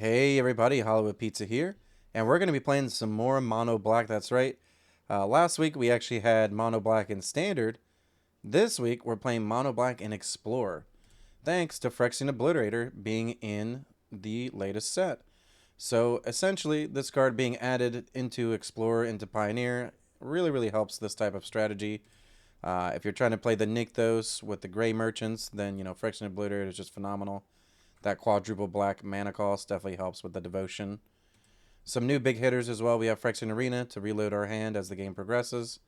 Hey everybody, Hollywood Pizza here, and we're going to be playing some more Mono Black, that's right. Last week we actually had Mono Black in Standard. This week we're playing Mono Black in Explorer, thanks to Phyrexian Obliterator being in the latest set. So essentially, this card being added into Explorer, into Pioneer, really helps this type of strategy. If you're trying to play the Nykthos with the Gray Merchants, then, Phyrexian Obliterator is just phenomenal. That quadruple black mana cost definitely helps with the devotion. Some new big hitters as well. We have Phyrexian Arena to reload our hand as the game progresses.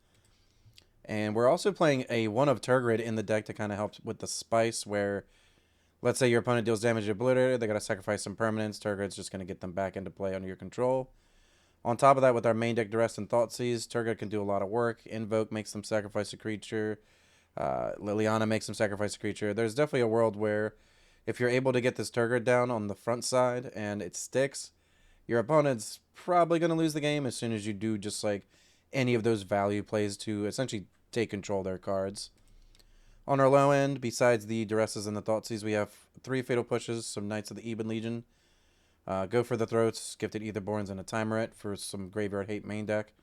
And we're also playing a one of Tergrid in the deck to kind of help with the spice where, let's say your opponent deals damage to Obliterator, they got to sacrifice some permanents. Tergrid's just going to get them back into play under your control. On top of that, with our main deck Duress and Thoughtseize, Tergrid can do a lot of work. Invoke makes them sacrifice a creature. Liliana makes them sacrifice a creature. There's definitely a world where if you're able to get this Tergrid down on the front side and it sticks, your opponent's probably going to lose the game as soon as you do just like any of those value plays to essentially take control of their cards. On our low end, besides the Duresses and the Thoughtseize, we have 3 Fatal Pushes, some Knights of the Ebon Legion. Go for the Throats, Gifted Aetherborns, and a Timerit for some Graveyard Hate main deck.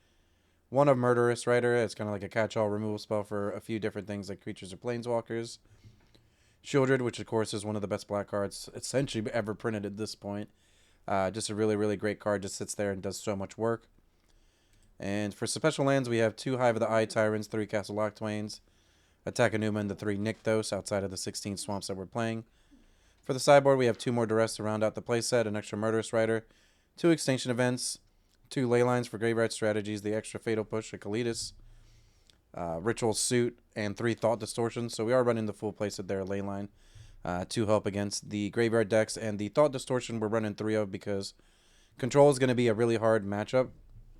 One of Murderous Rider, it's kind of like a catch-all removal spell for a few different things like creatures or planeswalkers. Shieldred, which of course is one of the best black cards essentially ever printed at this point. Just a really great card, just sits there and does so much work. And for special lands, we have 2 Hive of the Eye Tyrants, 3 Castle Locktwains, Attack Enuma, and the 3 Nykthos outside of the 16 swamps that we're playing. For the sideboard, we have 2 more Duress to round out the playset, an extra Murderous Rider, 2 Extinction Events, 2 Leylines for Graveyard Strategies, the extra Fatal Push, a Kalitas, Ritual Suit, and 3 Thought Distortions. So we are running the full playset there, Leyline, to help against the Graveyard decks. And the Thought Distortion we're running 3 of because Control is going to be a really hard matchup.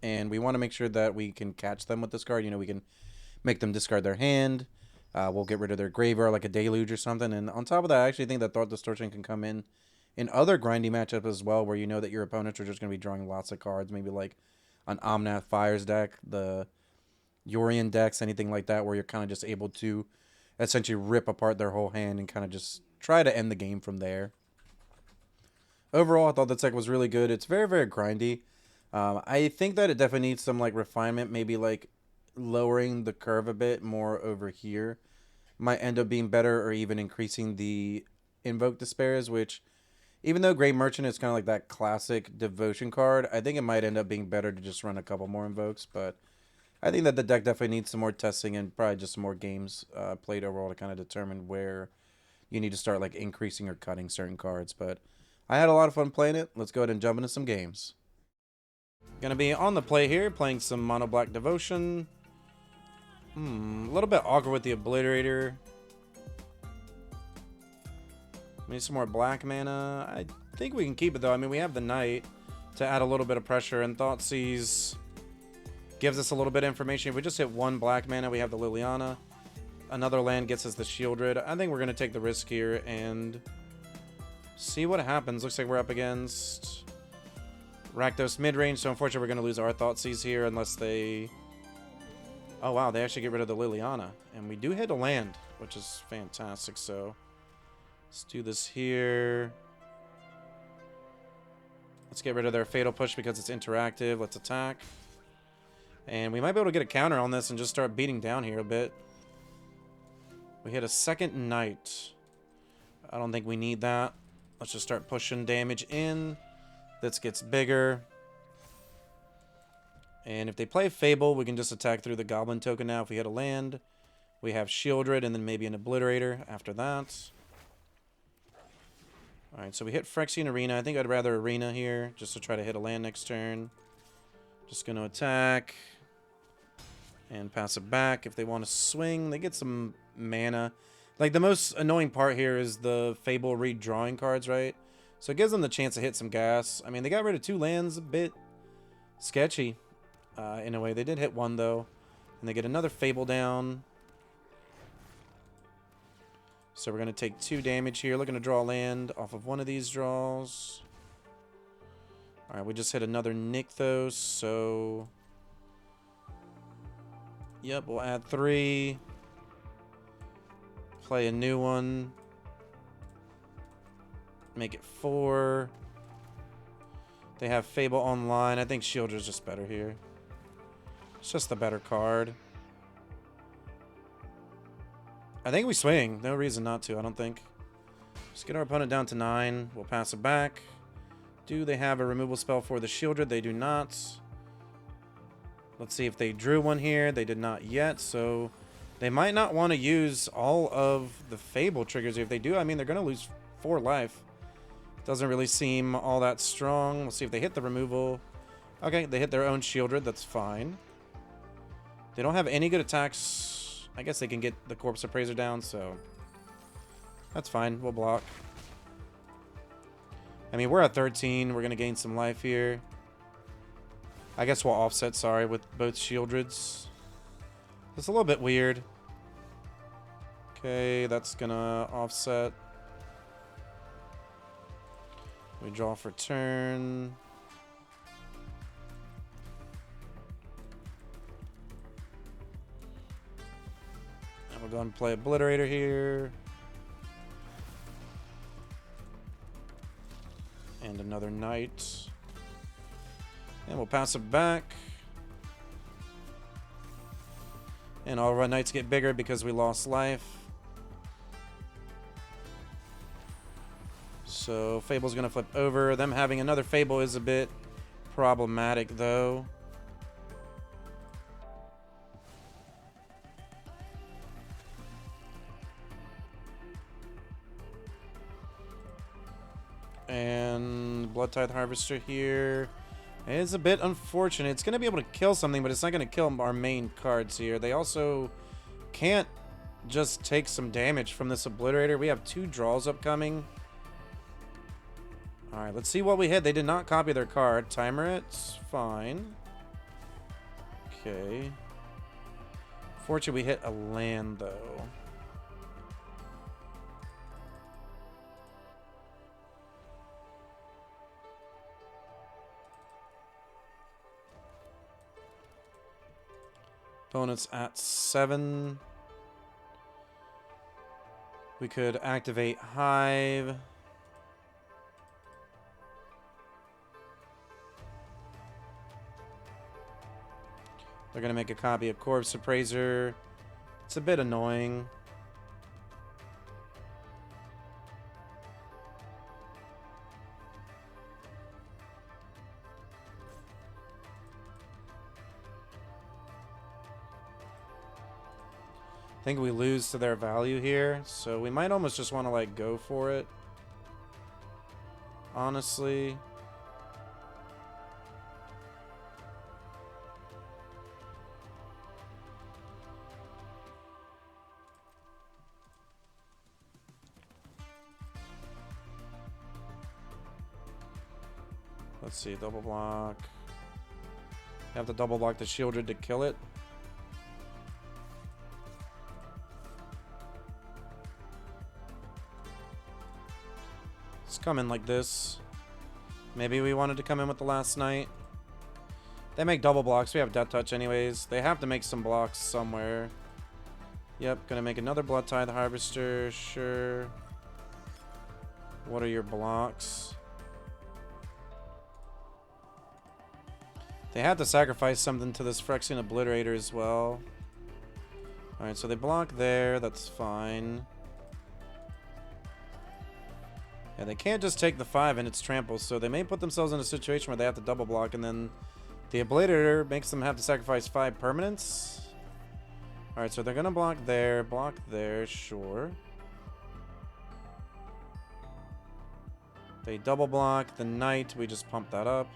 And we want to make sure that we can catch them with this card. We can make them discard their hand. We'll get rid of their graveyard like a Deluge or something. And on top of that, I actually think that Thought Distortion can come in other grindy matchups as well, where you know that your opponents are just going to be drawing lots of cards. Maybe like an Omnath Fires deck, the Yorion decks, anything like that, where you're kind of just able to essentially rip apart their whole hand and kind of just try to end the game from there. Overall, I thought the deck was really good. It's very grindy. I think that it definitely needs some like refinement, maybe like lowering the curve a bit more over here might end up being better, or even increasing the Invoke Despairs, which even though Great Merchant is kind of like that classic devotion card, I think it might end up being better to just run a couple more invokes. But I think that the deck definitely needs some more testing and probably just some more games played overall to kind of determine where you need to start like increasing or cutting certain cards. But I had a lot of fun playing it. Let's go ahead and jump into some games. Gonna be on the play here, playing some Mono Black Devotion. A little bit awkward with the Obliterator. Maybe some more black mana. I think we can keep it though. I mean, we have the Knight to add a little bit of pressure, and Thoughtseize gives us a little bit of information. If we just hit 1 black mana, we have the Liliana. Another land gets us the Shieldred. I think we're going to take the risk here and see what happens. Looks like we're up against Rakdos mid-range, so unfortunately we're going to lose our Thoughtseize here unless they... Oh wow, they actually get rid of the Liliana. And we do hit a land, which is fantastic, so let's do this here. Let's get rid of their Fatal Push because it's interactive. Let's attack. And we might be able to get a counter on this and just start beating down here a bit. We hit a second Knight. I don't think we need that. Let's just start pushing damage in. This gets bigger. And if they play Fable, we can just attack through the Goblin token now. If we hit a land, we have Shieldred and then maybe an Obliterator after that. Alright, so we hit Phyrexian Arena. I think I'd rather Arena here, just to try to hit a land next turn. Just going to attack and pass it back. If they want to swing, they get some mana. Like, the most annoying part here is the Fable redrawing cards, right? So it gives them the chance to hit some gas. I mean, they got rid of 2 lands, a bit sketchy in a way. They did hit 1, though. And they get another Fable down. So we're going to take 2 damage here. Looking to draw land off of one of these draws. Alright, we just hit another Nykthos, so... Yep, we'll add 3. Play a new one. Make it 4. They have Fable online. I think Shieldred's just better here. It's just the better card. I think we swing. No reason not to, I don't think. Just get our opponent down to 9. We'll pass it back. Do they have a removal spell for the Shieldred? They do not. Let's see if they drew one here. They did not yet, so they might not want to use all of the Fable triggers. If they do, I mean, they're going to lose 4 life. Doesn't really seem all that strong. We'll see if they hit the removal. Okay, they hit their own Shieldred. That's fine. They don't have any good attacks. I guess they can get the Corpse Appraiser down, so that's fine. We'll block. I mean, we're at 13. We're going to gain some life here. I guess we'll offset, sorry, with both Shieldreds. It's a little bit weird. Okay, that's going to offset. We draw for turn. And we'll go and play Obliterator here. And another Knight. And we'll pass it back. And all of our Knights get bigger because we lost life. So Fable's going to flip over. Them having another Fable is a bit problematic, though. And Blood Tithe Harvester here is a bit unfortunate. It's going to be able to kill something, but it's not going to kill our main cards here. They also can't just take some damage from this Obliterator. We have 2 draws upcoming. Alright, let's see what we hit. They did not copy their card. Timer it's fine. Okay. Fortunately, we hit a land, though. Opponent's at 7. We could activate Hive. They're going to make a copy of Corpse Appraiser. It's a bit annoying. I think we lose to their value here, so we might almost just want to, like, go for it. Honestly. Let's see, double block. You have to double block the Shieldred to kill it. Let's come in like this. Maybe we wanted to come in with the Last Knight. They make double blocks. We have Death Touch anyways. They have to make some blocks somewhere. Yep, gonna make another Blood Tithe Harvester. Sure. What are your blocks? They had to sacrifice something to this Phyrexian Obliterator as well. Alright, so they block there. That's fine. Yeah, they can't just take the 5 and it's trample, so they may put themselves in a situation where they have to double block, and then the Obliterator makes them have to sacrifice 5 permanents. Alright, so they're going to block there, sure. They double block the Knight, we just pump that up.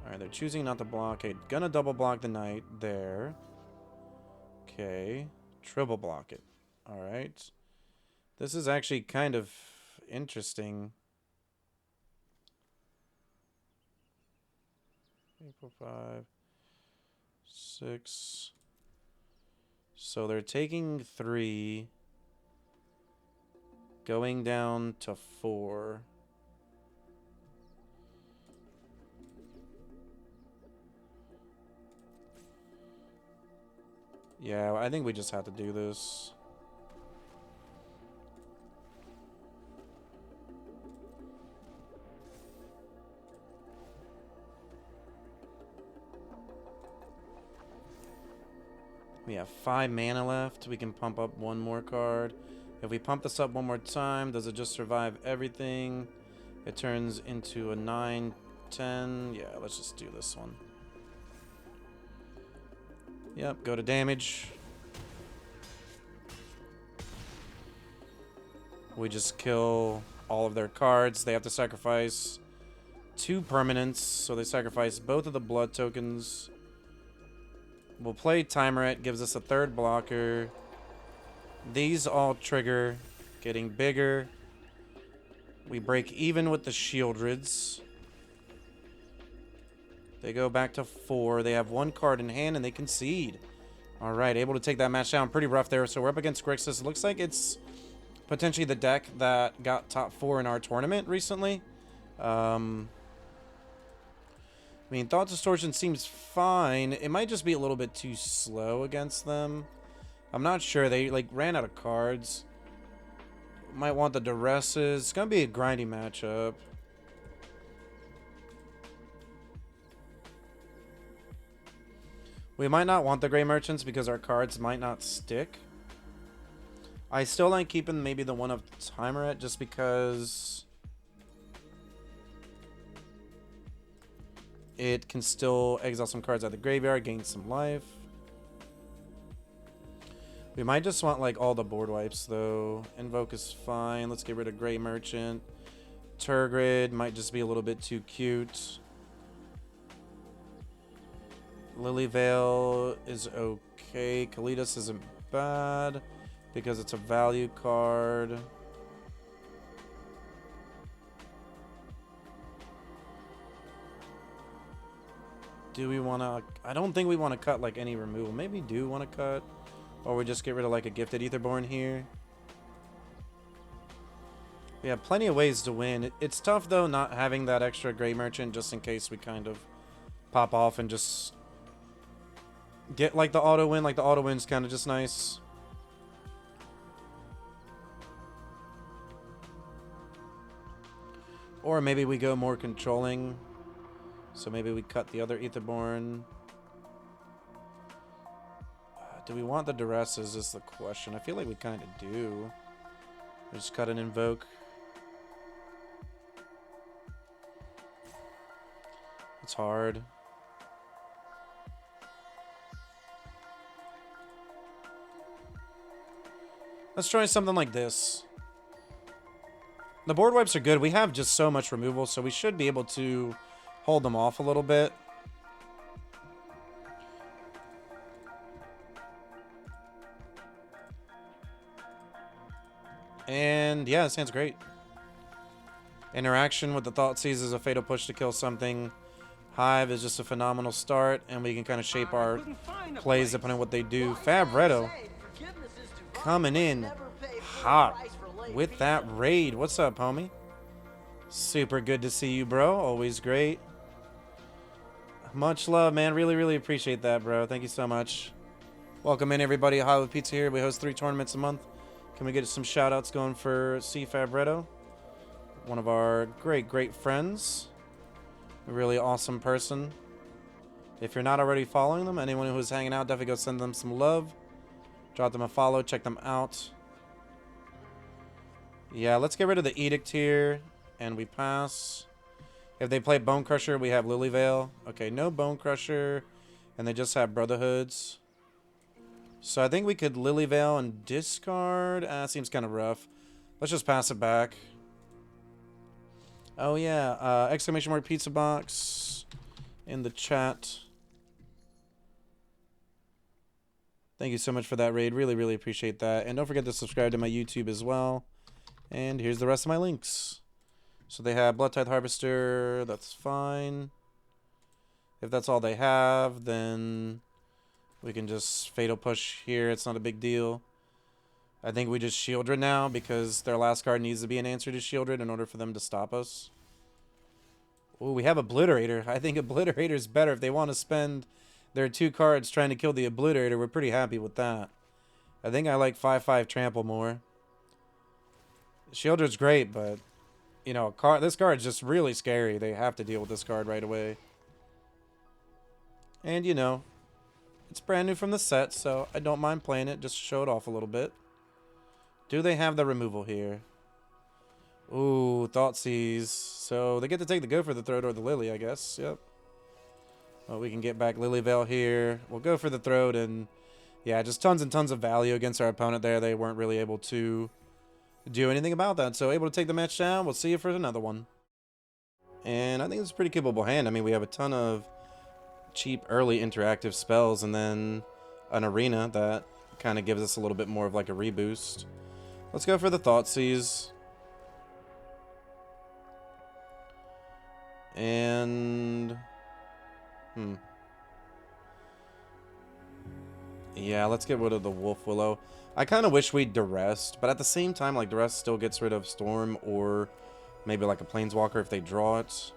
Alright, they're choosing not to block. Okay, gonna double block the Knight there. Okay, triple block it. Alright. This is actually kind of interesting. 3, 4, 5, 6. So they're taking 3, going down to 4. Yeah, I think we just have to do this. We have 5 mana left. We can pump up one more card. If we pump this up one more time, does it just survive everything? It turns into a 9, 10. Yeah, let's just do this one. Yep, go to damage. We just kill all of their cards. They have to sacrifice 2 permanents, so they sacrifice both of the blood tokens. We'll play Timerit, gives us a 3rd blocker. These all trigger, getting bigger. We break even with the Shieldreds. They go back to 4. They have 1 card in hand and they concede. Alright, able to take that match down. Pretty rough there. So we're up against Grixis. It looks like it's potentially the deck that got top 4 in our tournament recently. I mean, Thought Distortion seems fine. It might just be a little bit too slow against them. I'm not sure. They, like, ran out of cards. Might want the Duresses. It's going to be a grindy matchup. We might not want the Grey Merchants because our cards might not stick. I still like keeping maybe the one of Timerit just because it can still exile some cards out of the graveyard, gain some life. We might just want like all the board wipes though. Invoke is fine. Let's get rid of Grey Merchant. Tergrid might just be a little bit too cute. Lilyvale is okay. Kalitas isn't bad because it's a value card. Do we want to... I don't think we want to cut like any removal. Maybe we do want to cut. Or we just get rid of like a Gifted Aetherborn here. We have plenty of ways to win. It's tough though not having that extra Grey Merchant just in case we kind of pop off and just get like the auto win. Like the auto win's kind of just nice. Or maybe we go more controlling. So maybe we cut the other Aetherborn. Do we want the Duresses is the question. I feel like we kind of do. We just cut an Invoke. It's hard. Let's try something like this. The board wipes are good. We have just so much removal, so we should be able to hold them off a little bit. And yeah, this hand's great. Interaction with the Thoughtseize is a fatal push to kill something. Hive is just a phenomenal start, and we can kind of shape our plays depending on what they do. Fabretto coming in hot with that raid. What's up, homie? Super good to see you, bro. Always great. Much love, man. Really, really appreciate that, bro. Thank you so much. Welcome in, everybody. Hollywood Pizza here. We host 3 tournaments a month. Can we get some shout-outs going for C. Fabretto? One of our great, great friends. A really awesome person. If you're not already following them, anyone who's hanging out, definitely go send them some love. Drop them a follow. Check them out. Yeah, let's get rid of the Edict here. And we pass. If they play Bone Crusher, we have Lilyvale. Okay, no Bone Crusher. And they just have Brotherhoods. So I think we could Lilyvale and discard. Seems kind of rough. Let's just pass it back. Oh yeah, exclamation mark pizza box in the chat. Thank you so much for that raid. Really, really appreciate that. And don't forget to subscribe to my YouTube as well. And here's the rest of my links. So they have Bloodtithe Harvester. That's fine. If that's all they have, then we can just Fatal Push here. It's not a big deal. I think we just Shieldred now because their last card needs to be an answer to Shieldred in order for them to stop us. Oh, we have Obliterator. I think Obliterator is better. If they want to spend their 2 cards trying to kill the Obliterator, we're pretty happy with that. I think I like 5/5 Trample more. Shieldred's great, but you know, this card's just really scary. They have to deal with this card right away. And you know, It's brand new from the set, so I don't mind playing it. Just to show it off a little bit. Do they have the removal here? Ooh, Thoughtseize. So they get to take the Go for the Throat or the Lily, I guess. Yep. Well, we can get back Lily Veil here. We'll go for the Throat, and yeah, just tons and tons of value against our opponent there. They weren't really able to do anything about that. So able to take the match down. We'll see you for another one. And I think it's a pretty capable hand. I mean, we have a ton of cheap early interactive spells, and then an arena that kind of gives us a little bit more of like a reboost. Let's go for the Thoughtseize. And yeah, let's get rid of the Wolf Willow. I kind of wish we'd Duress, but at the same time, like, Duress still gets rid of Storm or maybe like a Planeswalker if they draw it.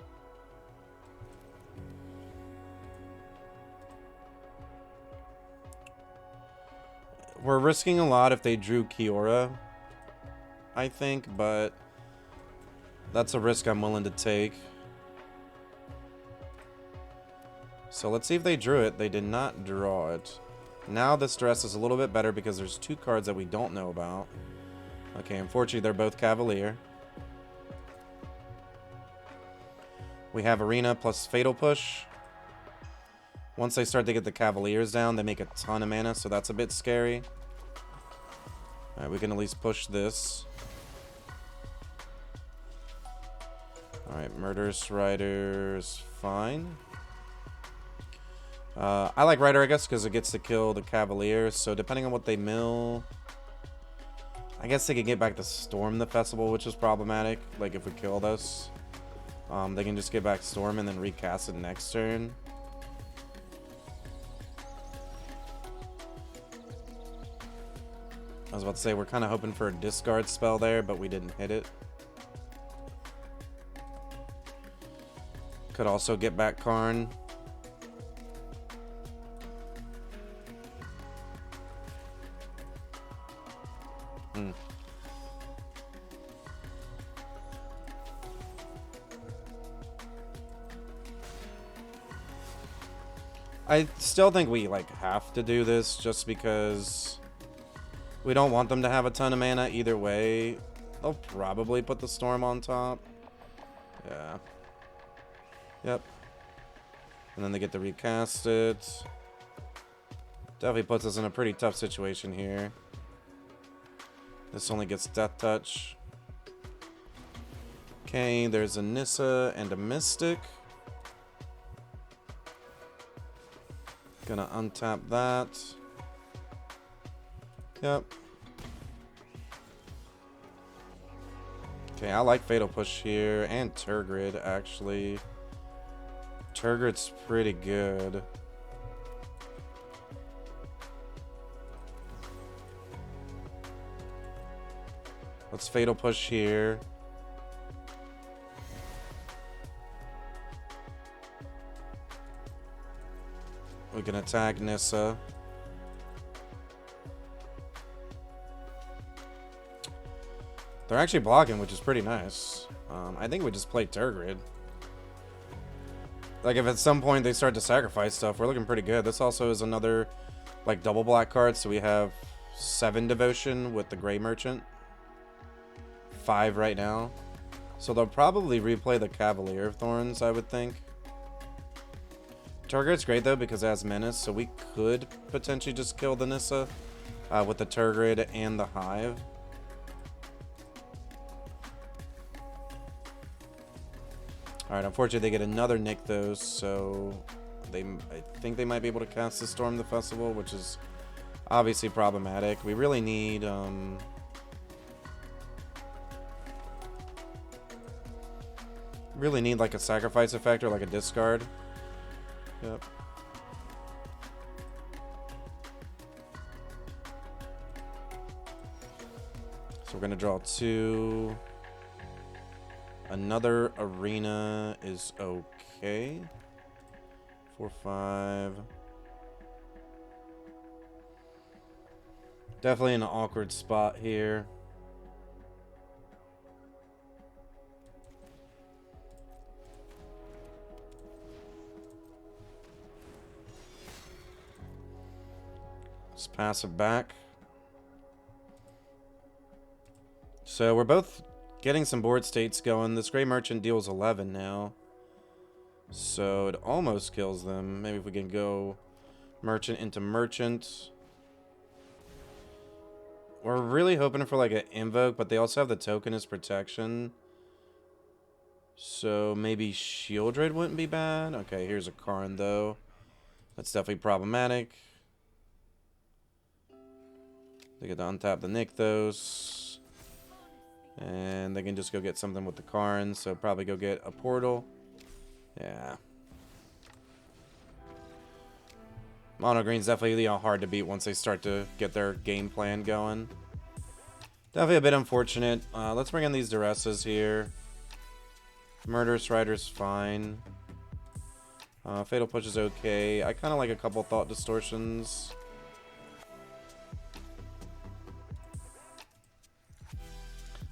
We're risking a lot if they drew Kiora, I think, but that's a risk I'm willing to take. So let's see if they drew it. They did not draw it. Now this Duress is a little bit better because there's two cards that we don't know about. Okay, unfortunately they're both Cavalier. We have Arena plus Fatal Push. Once they start to get the Cavaliers down, they make a ton of mana, so that's a bit scary. Alright, we can at least push this. Alright, Murderous Rider is fine. I like Rider, I guess, because it gets to kill the Cavaliers. So depending on what they mill, I guess they can get back to Storm the Festival, which is problematic. Like if we kill this, they can just get back Storm and then recast it next turn. I was about to say we're kind of hoping for a discard spell there, but we didn't hit it. Could also get back Karn. I still think we like have to do this just because we don't want them to have a ton of mana either way. They'll probably put the Storm on top. Yeah. Yep. And then they get to recast it. Definitely puts us in a pretty tough situation here. This only gets Death Touch. Okay, there's a Nissa and a Mystic. Gonna untap that. Yep. Okay, I like Fatal Push here, and Tergrid, actually. Tergrid's pretty good. Let's Fatal Push here. We can attack Nissa. They're actually blocking, which is pretty nice. I think we just play Tergrid. Like, if at some point they start to sacrifice stuff, we're looking pretty good. This also is another, like, double black card, so we have 7 Devotion with the Grey Merchant. 5 right now. So they'll probably replay the Cavalier of Thorns, I would think. Tergrid's great, though, because it has Menace, so we could potentially just kill the Nissa with the Tergrid and the Hive. Alright, unfortunately they get another Nick, though, so I think they might be able to cast the Storm the Festival, which is obviously problematic. We really need... really need like a sacrifice effect or like a discard. Yep. So we're gonna draw 2. Another Arena is okay. 4, 5. Definitely an awkward spot here. Just pass it back. So we're both getting some board states going. This Gray Merchant deals 11 now. So it almost kills them. Maybe if we can go Merchant into Merchant. We're really hoping for like an Invoke, but they also have the token as protection. So maybe Shieldred wouldn't be bad. Okay, here's a Karn though. That's definitely problematic. They get to untap the Nykthos. And they can just go get something with the Karn. So probably go get a Portal. Yeah. Mono Green's definitely hard to beat once they start to get their game plan going. Definitely a bit unfortunate. Let's bring in these Duresses here. Murderous Rider's fine. Fatal Push is okay. I kind of like a couple Thought Distortions.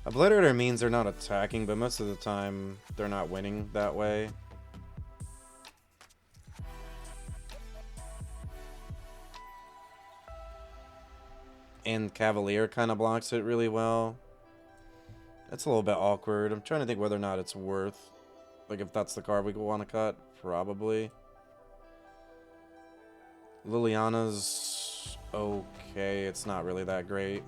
Obliterator means they're not attacking, but most of the time they're not winning that way. And Cavalier kind of blocks it really well. That's a little bit awkward. I'm trying to think whether or not it's worth, like, if that's the card we want to cut. Probably. Liliana's okay. It's not really that great.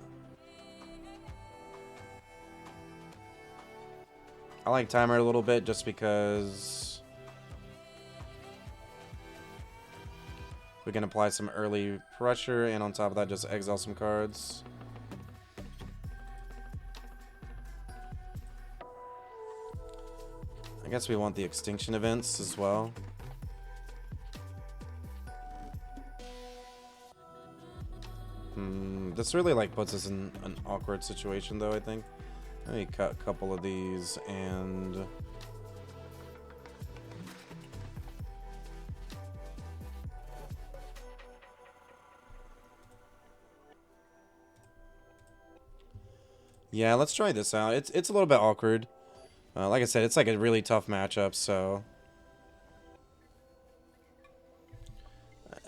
I like Timer a little bit just because we can apply some early pressure, and on top of that, just exile some cards. I guess we want the extinction events as well. This really like puts us in an awkward situation though, I think. Let me cut a couple of these and yeah, let's try this out. It's a little bit awkward. Like I said, it's like a really tough matchup, so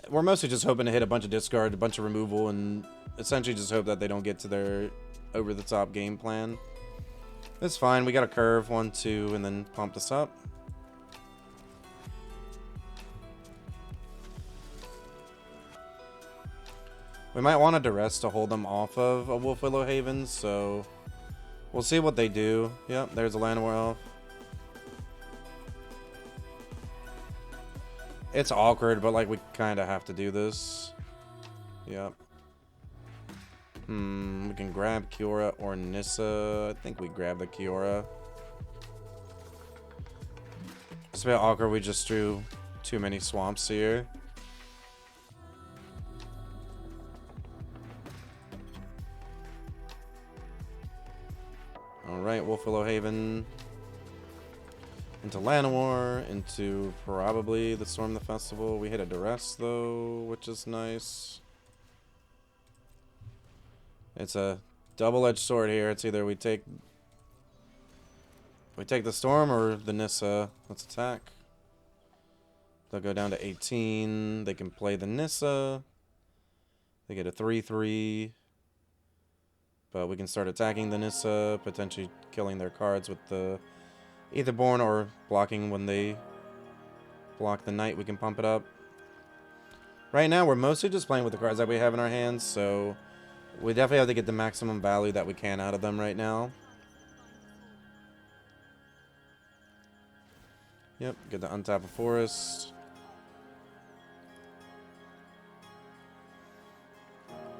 we're mostly just hoping to hit a bunch of discard, a bunch of removal, and essentially just hope that they don't get to their over-the-top game plan. It's fine. We got a curve, 1, 2, and then pump this up. We might want a Duress to hold them off of a Wolfwillow Haven, so we'll see what they do. Yep, there's a Llanowar Elf. It's awkward, but like we kind of have to do this. Yep. We can grab Kiora or Nissa. I think we grab the Kiora. It's a bit awkward. We just drew too many swamps here. Alright, Wolfwillow Haven. Into Llanowar. Into probably the Storm the Festival. We hit a Duress though, which is nice. It's a double-edged sword here. It's either we take the Storm or the Nissa. Let's attack. They'll go down to 18. They can play the Nissa. They get a 3/3. But we can start attacking the Nissa, potentially killing their cards with the Aetherborn or blocking when they block the Knight. We can pump it up. Right now, we're mostly just playing with the cards that we have in our hands, so we definitely have to get the maximum value that we can out of them right now. Yep, get to untap a forest.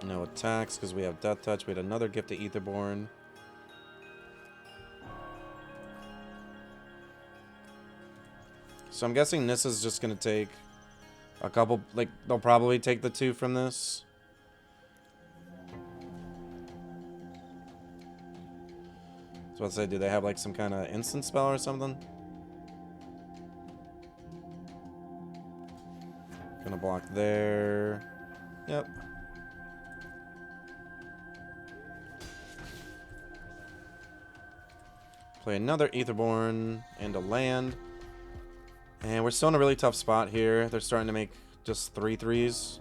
No attacks because we have Death Touch. We had another Gift to Aetherborn. So I'm guessing Nissa's just going to take a couple, like, they'll probably take the 2 from this. So let's say, do they have like some kind of instant spell or something? Gonna block there. Yep. Play another Aetherborn and a land. And we're still in a really tough spot here. They're starting to make just 3/3s.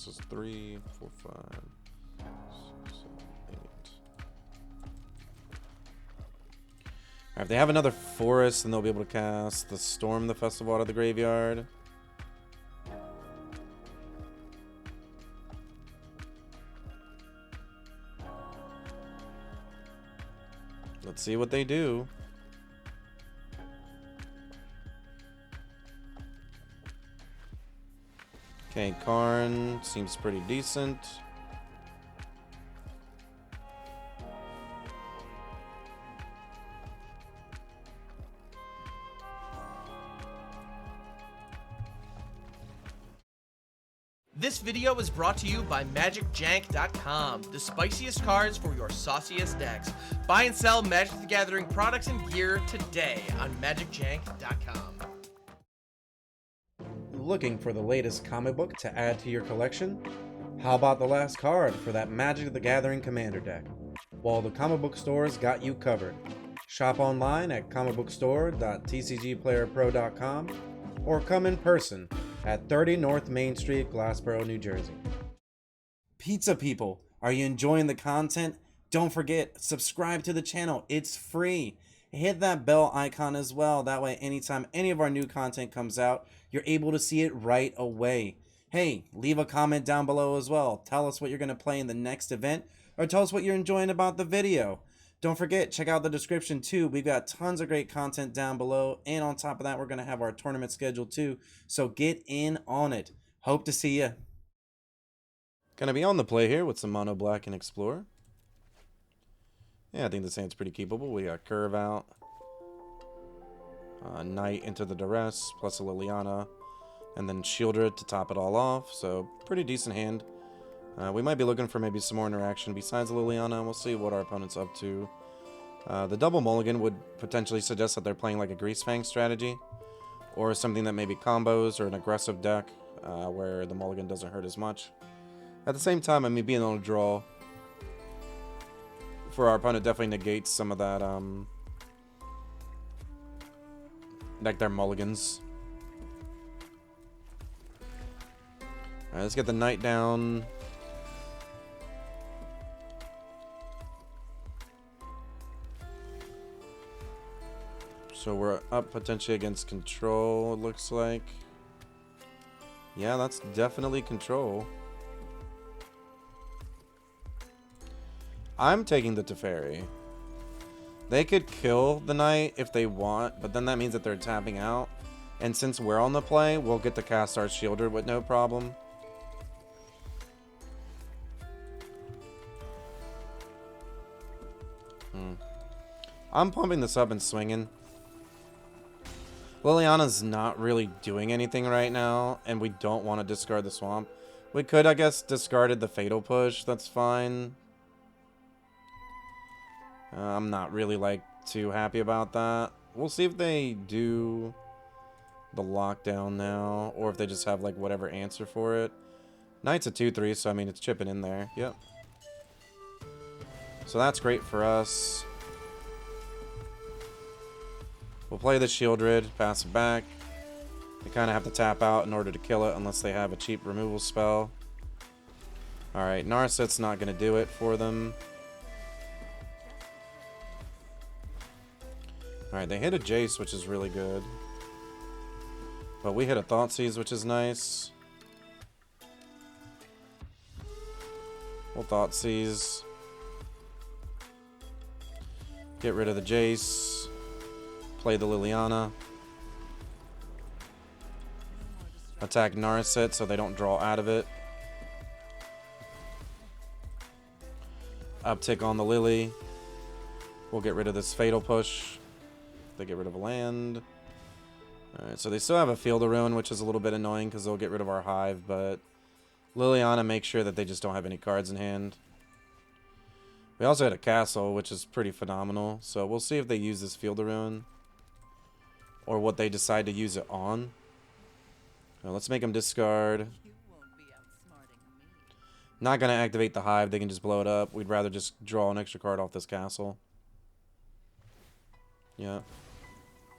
This is 3, 4, 5, 6, 7, 8. Alright, if they have another forest, then they'll be able to cast the Storm the Festival out of the graveyard. Let's see what they do. Okay, Karn seems pretty decent. This video is brought to you by MagicJank.com, the spiciest cards for your sauciest decks. Buy and sell Magic the Gathering products and gear today on MagicJank.com. Looking for the latest comic book to add to your collection? How about the last card for that Magic the Gathering Commander deck? Well, the comic book stores got you covered. Shop online at comicbookstore.tcgplayerpro.com or come in person at 30 North Main Street, Glassboro, New Jersey. Pizza people, are you enjoying the content? Don't forget, subscribe to the channel. It's free. Hit that bell icon as well. That way, anytime any of our new content comes out, you're able to see it right away. Hey, leave a comment down below as well. Tell us what you're going to play in the next event, or tell us what you're enjoying about the video. Don't forget, check out the description too. We've got tons of great content down below. And on top of that, we're going to have our tournament schedule too. So get in on it. Hope to see you. Gonna be on the play here with some Mono Black and Explorer. Yeah, I think this hand's pretty keepable. We got Curve out. Knight into the Duress, plus a Liliana. And then Shieldred to top it all off. So, pretty decent hand. We might be looking for maybe some more interaction besides Liliana. We'll see what our opponent's up to. The double mulligan would potentially suggest that they're playing like a Greasefang strategy. Or something that maybe combos or an aggressive deck where the mulligan doesn't hurt as much. At the same time, I mean, being able to draw for our opponent definitely negates some of that, like their mulligans. Alright, let's get the Knight down. So we're up potentially against control, it looks like. Yeah, that's definitely control. I'm taking the Teferi. They could kill the Knight if they want, but then that means that they're tapping out. And since we're on the play, we'll get to cast our Shielder with no problem. I'm pumping this up and swinging. Liliana's not really doing anything right now, and we don't want to discard the Swamp. We could, I guess, discarded the Fatal Push. That's fine. I'm not really, like, too happy about that. We'll see if they do the lockdown now, or if they just have, like, whatever answer for it. Knight's a 2-3, so, I mean, it's chipping in there. Yep. So that's great for us. We'll play the Shieldred, pass it back. They kind of have to tap out in order to kill it, unless they have a cheap removal spell. Alright, Narset's not going to do it for them. Alright, they hit a Jace, which is really good. But we hit a Thoughtseize, which is nice. We'll Thoughtseize. Get rid of the Jace. Play the Liliana. Attack Narset so they don't draw out of it. Uptick on the Lily. We'll get rid of this Fatal Push. They get rid of a land. Alright, so they still have a Field of Ruin, which is a little bit annoying because they'll get rid of our Hive, but Liliana makes sure that they just don't have any cards in hand. We also had a Castle, which is pretty phenomenal, so we'll see if they use this Field of Ruin or what they decide to use it on. Now, let's make them discard. Not going to activate the Hive, they can just blow it up. We'd rather just draw an extra card off this Castle. Yeah.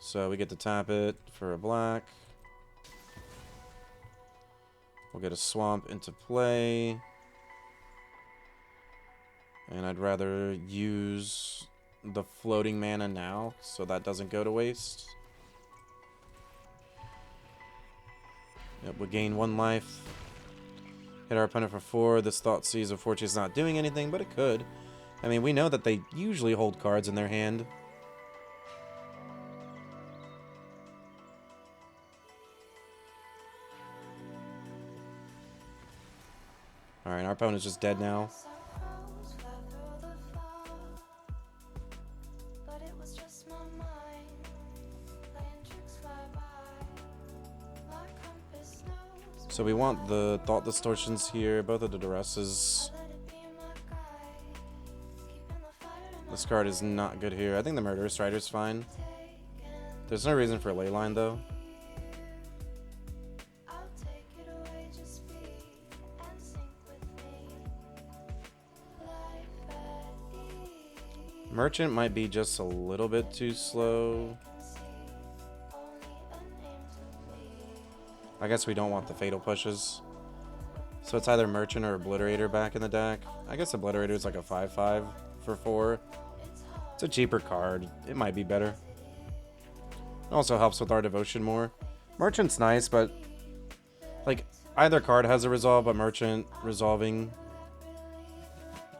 So we get to tap it for a black. We'll get a swamp into play. And I'd rather use the floating mana now, so that doesn't go to waste. Yep, we'll gain 1 life. Hit our opponent for 4. This Thoughtseize of Fortune is not doing anything, but it could. I mean, we know that they usually hold cards in their hand. Alright, our opponent's just dead now. So we want the Thought Distortions here, both of the Duresses. This card is not good here. I think the Murderous Rider's fine. There's no reason for Leyline though. Merchant might be just a little bit too slow. I guess we don't want the Fatal Pushes. So it's either Merchant or Obliterator back in the deck. I guess Obliterator is like a 5/5 for 4. It's a cheaper card. It might be better. It also helps with our devotion more. Merchant's nice, but like either card has a resolve, but Merchant resolving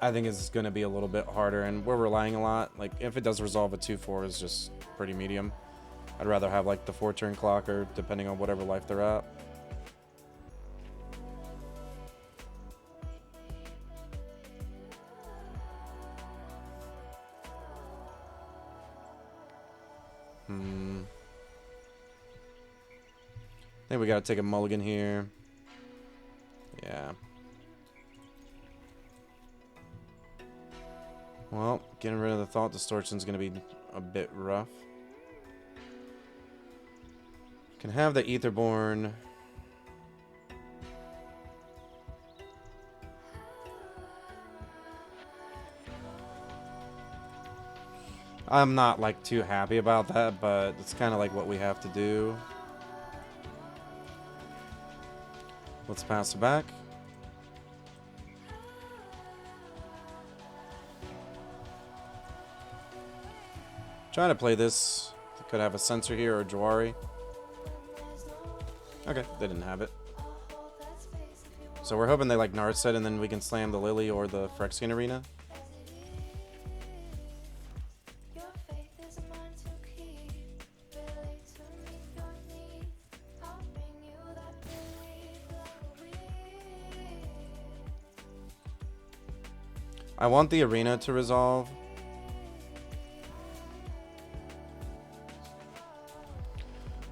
I think is going to be a little bit harder, and we're relying a lot. Like if it does resolve, a 2/4 is just pretty medium. I'd rather have like the 4-turn clocker, depending on whatever life they're at. I think we gotta take a mulligan here. Yeah. Well, getting rid of the Thought Distortion is gonna be a bit rough. Can have the Aetherborn. I'm not like too happy about that, but it's kind of like what we have to do. Let's pass it back. Trying to play this. Could have a Censor here or Jawari. Okay, they didn't have it. So we're hoping they like Narset and then we can slam the Lily or the Phyrexian Arena. I want the Arena to resolve.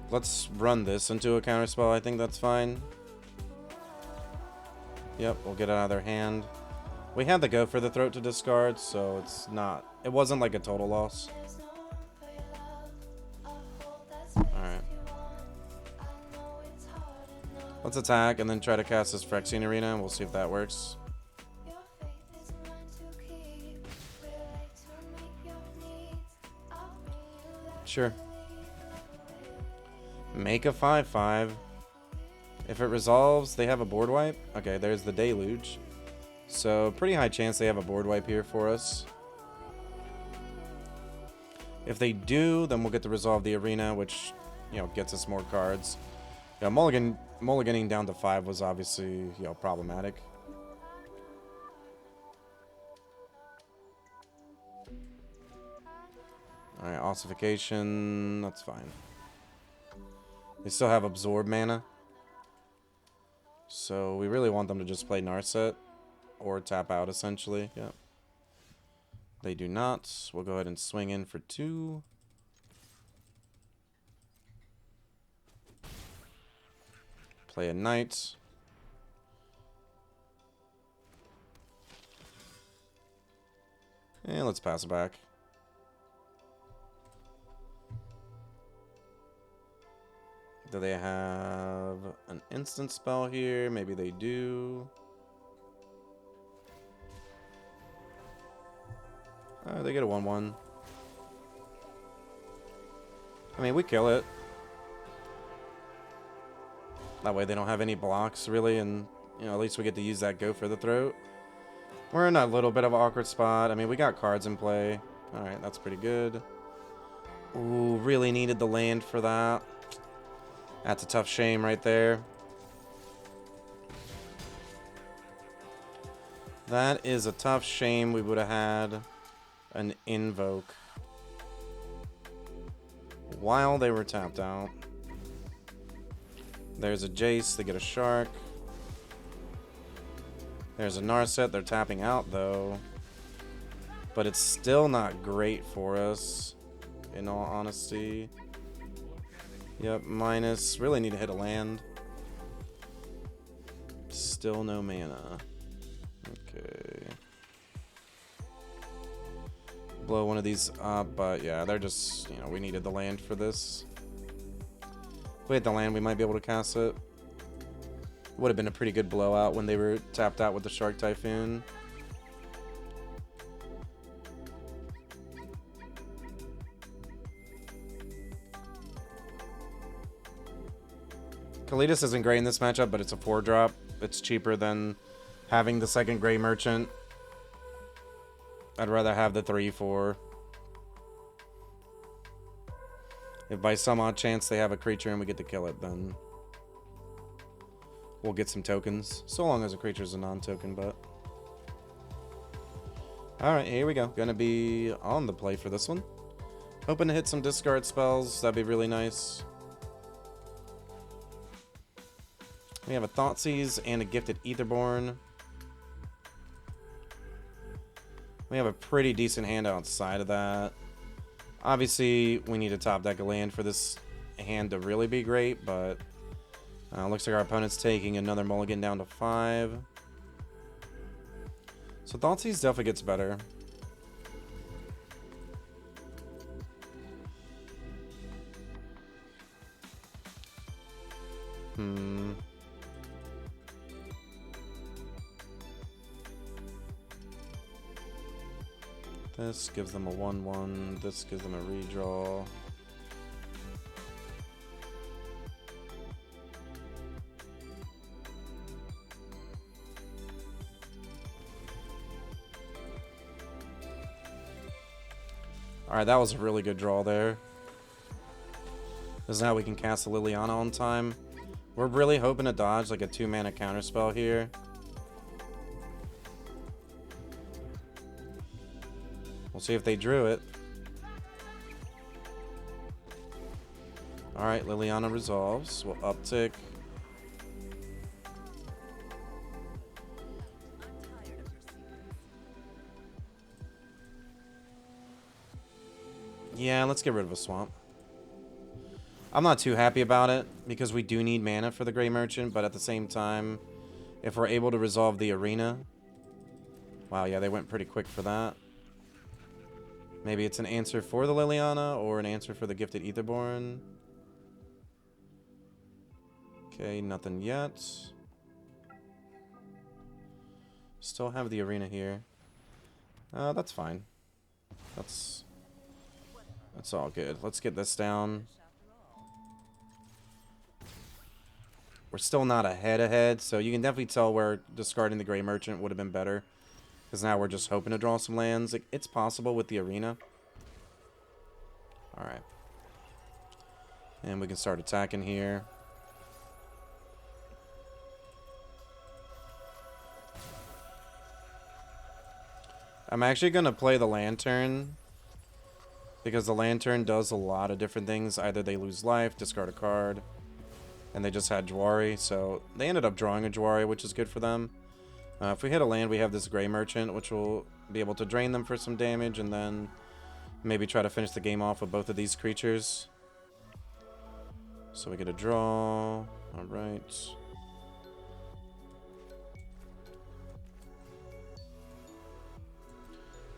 Let's run this into a counterspell. I think that's fine. Yep, we'll get it out of their hand. We had to go for the Throat to discard, so it's not... It wasn't like a total loss. Alright. Let's attack and then try to cast this Phyrexian Arena, and we'll see if that works. Sure. Make a 5/5. If it resolves, they have a board wipe. Okay, there's the Deluge. So, pretty high chance they have a board wipe here for us. If they do, then we'll get to resolve the Arena, which, you know, gets us more cards. Yeah, mulliganing down to 5 was obviously, you know, problematic. Alright, Ossification, that's fine. They still have Absorb mana. So we really want them to just play Narset. Or tap out, essentially. Yep. They do not. We'll go ahead and swing in for 2. Play a Knight. And let's pass it back. Do they have an instant spell here? Maybe they do. Oh, they get a 1/1. I mean, we kill it. That way they don't have any blocks, really, and, you know, at least we get to use that Go for the Throat. We're in a little bit of an awkward spot. I mean, we got cards in play. Alright, that's pretty good. Ooh, really needed the land for that. That's a tough shame right there. That is a tough shame. We would have had an Invoke while they were tapped out. There's a Jace. They get a Shark. There's a Narset. They're tapping out, though. But it's still not great for us, in all honesty. Yep, minus. Really need to hit a land. Still no mana. Okay. Blow one of these up, but yeah, they're just, you know, we needed the land for this. If we had the land, we might be able to cast it. Would have been a pretty good blowout when they were tapped out with the Shark Typhoon. Kalidas isn't great in this matchup, but it's a 4-drop. It's cheaper than having the second Gray Merchant. I'd rather have the 3/4. If by some odd chance they have a creature and we get to kill it, then we'll get some tokens. So long as a creature's a non-token, but... Alright, here we go. Gonna be on the play for this one. Hoping to hit some discard spells. That'd be really nice. We have a Thoughtseize and a Gifted Aetherborn. We have a pretty decent hand outside of that. Obviously, we need a top deck of land for this hand to really be great, but looks like our opponent's taking another mulligan down to 5. So Thoughtseize definitely gets better. This gives them a 1/1. This gives them a redraw. Alright, that was a really good draw there. Because now we can cast the Liliana on time. We're really hoping to dodge like a 2-mana counterspell here. We'll see if they drew it. Alright, Liliana resolves. We'll uptick. Yeah, let's get rid of a swamp. I'm not too happy about it, because we do need mana for the Gray Merchant, but at the same time, if we're able to resolve the arena... Wow, yeah, they went pretty quick for that. Maybe it's an answer for the Liliana, or an answer for the Gifted Aetherborn. Okay, nothing yet. Still have the arena here. That's fine. That's all good. Let's get this down. We're still not ahead, so you can definitely tell where discarding the Gray Merchant would have been better. Because now we're just hoping to draw some lands. It's possible with the arena. Alright. And we can start attacking here. I'm actually going to play the Lantern. Because the Lantern does a lot of different things. Either they lose life, discard a card. And they just had Jwari. So they ended up drawing a Jwari, which is good for them. If we hit a land, we have this Gray Merchant, which will be able to drain them for some damage, and then maybe try to finish the game off with both of these creatures. So we get a draw. Alright.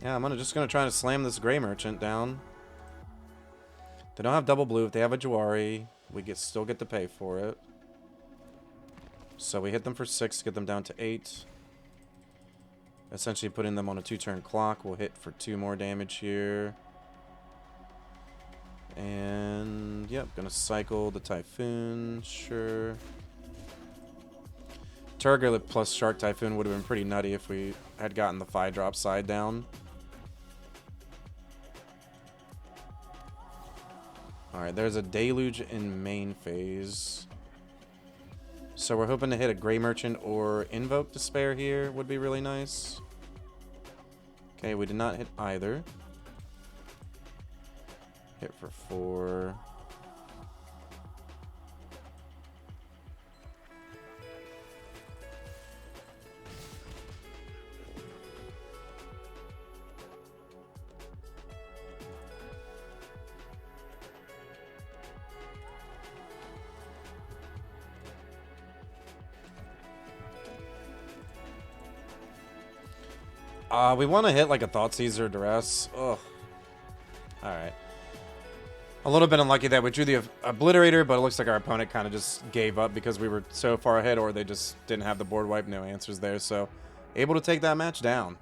Yeah, I'm just gonna try to slam this Gray Merchant down. They don't have double blue. If they have a Jwari, we still get to pay for it. So we hit them for 6, get them down to 8. Essentially putting them on a 2-turn clock. We'll hit for 2 more damage here. And, yep, gonna cycle the Typhoon, sure. Turgor plus Shark Typhoon would have been pretty nutty if we had gotten the 5-drop side down. Alright, there's a Deluge in main phase. So we're hoping to hit a Gray Merchant or Invoke Despair here would be really nice. Okay, we did not hit either. Hit for 4. We want to hit like a Thoughtseize or Duress. Ugh. Alright. A little bit unlucky that we drew the Obliterator, but it looks like our opponent kind of just gave up because we were so far ahead, or they just didn't have the board wipe. No answers there, so able to take that match down.